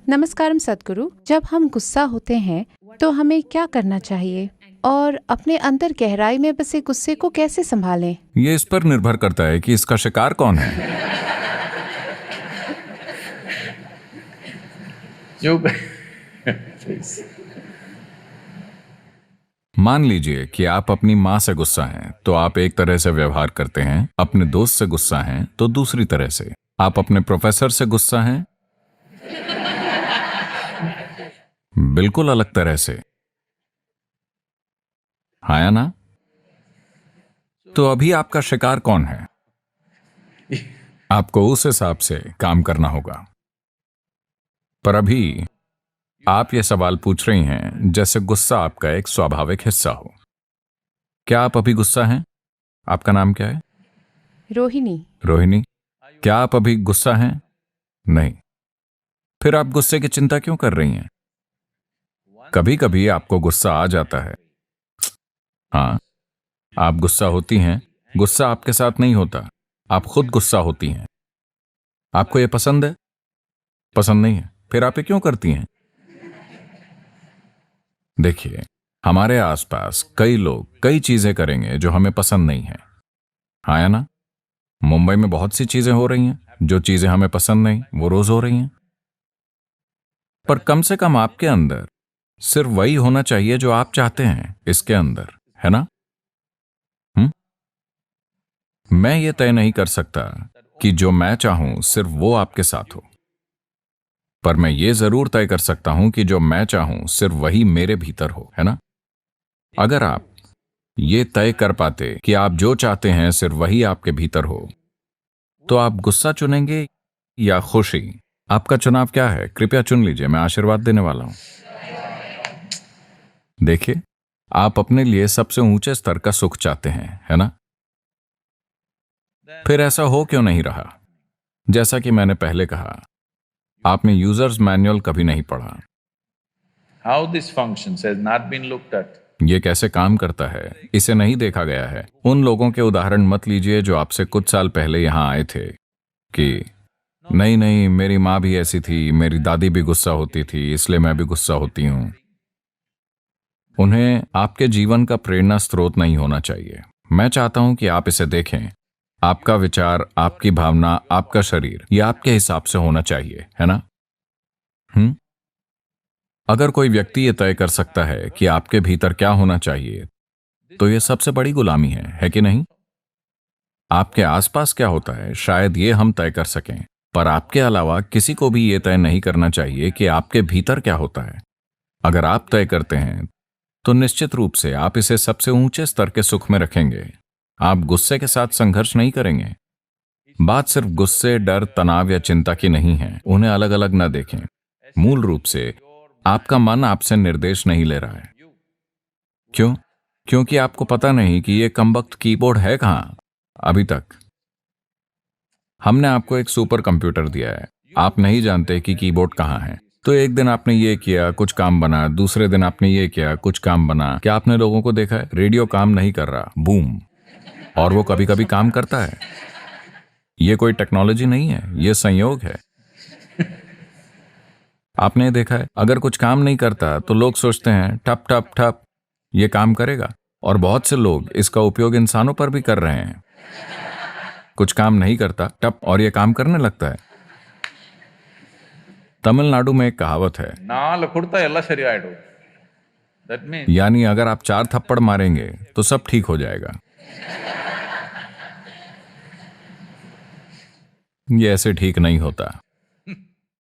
नमस्कारम सद्गुरु। जब हम गुस्सा होते हैं तो हमें क्या करना चाहिए और अपने अंदर गहराई में बसे गुस्से को कैसे संभालें? ये इस पर निर्भर करता है कि इसका शिकार कौन है। चुप। मान लीजिए कि आप अपनी माँ से गुस्सा हैं तो आप एक तरह से व्यवहार करते हैं, अपने दोस्त से गुस्सा हैं तो दूसरी तरह से, आप अपने प्रोफेसर से गुस्सा हैं बिल्कुल अलग तरह से। हाँ या ना? तो अभी आपका शिकार कौन है? आपको उस हिसाब से काम करना होगा। पर अभी आप ये सवाल पूछ रही हैं जैसे गुस्सा आपका एक स्वाभाविक हिस्सा हो। क्या आप अभी गुस्सा हैं? आपका नाम क्या है? रोहिणी। रोहिणी। क्या आप अभी गुस्सा हैं? नहीं। फिर आप गुस्से की चिंता क्यों कर रही हैं? कभी कभी आपको गुस्सा आ जाता है। हाँ, आप गुस्सा होती हैं। गुस्सा आपके साथ नहीं होता, आप खुद गुस्सा होती हैं। आपको ये पसंद है? पसंद नहीं है, फिर आप ये क्यों करती हैं? देखिए, हमारे आसपास कई लोग कई चीजें करेंगे जो हमें पसंद नहीं है। हाँ या ना? मुंबई में बहुत सी चीजें हो रही हैं, जो चीजें हमें पसंद नहीं वो रोज हो रही हैं। पर कम से कम आपके अंदर सिर्फ वही होना चाहिए जो आप चाहते हैं, इसके अंदर, है ना? मैं ये तय नहीं कर सकता कि जो मैं चाहूं सिर्फ वो आपके साथ हो, पर मैं ये जरूर तय कर सकता हूं कि जो मैं चाहूं सिर्फ वही मेरे भीतर हो, है ना? अगर आप ये तय कर पाते कि आप जो चाहते हैं सिर्फ वही आपके भीतर हो, तो आप गुस्सा चुनेंगे या खुशी? आपका चुनाव क्या है? कृपया चुन लीजिए, मैं आशीर्वाद देने वाला हूं। देखिए, आप अपने लिए सबसे ऊंचे स्तर का सुख चाहते हैं, है ना? फिर ऐसा हो क्यों नहीं रहा? जैसा कि मैंने पहले कहा, आपने यूजर्स मैनुअल कभी नहीं पढ़ा। How this functions has not been looked at. ये कैसे काम करता है इसे नहीं देखा गया है। उन लोगों के उदाहरण मत लीजिए जो आपसे कुछ साल पहले यहां आए थे कि नहीं नहीं, मेरी माँ भी ऐसी थी, मेरी दादी भी गुस्सा होती थी, इसलिए मैं भी गुस्सा होती हूं। उन्हें आपके जीवन का प्रेरणा स्रोत नहीं होना चाहिए। मैं चाहता हूं कि आप इसे देखें। आपका विचार, आपकी भावना, आपका शरीर, ये आपके हिसाब से होना चाहिए, है ना? अगर कोई व्यक्ति ये तय कर सकता है कि आपके भीतर क्या होना चाहिए, तो ये सबसे बड़ी गुलामी है कि नहीं? आपके आसपास क्या होता है शायद ये हम तय कर सकें, पर आपके अलावा किसी को भी ये तय नहीं करना चाहिए कि आपके भीतर क्या होता है। अगर आप तय करते हैं तो निश्चित रूप से आप इसे सबसे ऊंचे स्तर के सुख में रखेंगे। आप गुस्से के साथ संघर्ष नहीं करेंगे। बात सिर्फ गुस्से, डर, तनाव या चिंता की नहीं है। उन्हें अलग अलग न देखें। मूल रूप से आपका मन आपसे निर्देश नहीं ले रहा है। क्यों? क्योंकि आपको पता नहीं कि यह कमबख्त कीबोर्ड है कहां। अभी तक हमने आपको एक सुपर कंप्यूटर दिया है, आप नहीं जानते कि कीबोर्ड कहां है। तो एक दिन आपने ये किया, कुछ काम बना, दूसरे दिन आपने ये किया, कुछ काम बना। क्या आपने लोगों को देखा है? रेडियो काम नहीं कर रहा, बूम, और वो कभी कभी काम करता है। ये कोई टेक्नोलॉजी नहीं है, ये संयोग है। आपने देखा है, अगर कुछ काम नहीं करता तो लोग सोचते हैं ठप ठप ठप ये काम करेगा, और बहुत से लोग इसका उपयोग इंसानों पर भी कर रहे हैं। कुछ काम नहीं करता, टप, और ये काम करने लगता है। तमिलनाडु में एक कहावत है, नाल कुड़ता एल्ला सरी आइडो। That means यानी अगर आप 4 थप्पड़ मारेंगे तो सब ठीक हो जाएगा। ये ऐसे ठीक नहीं होता।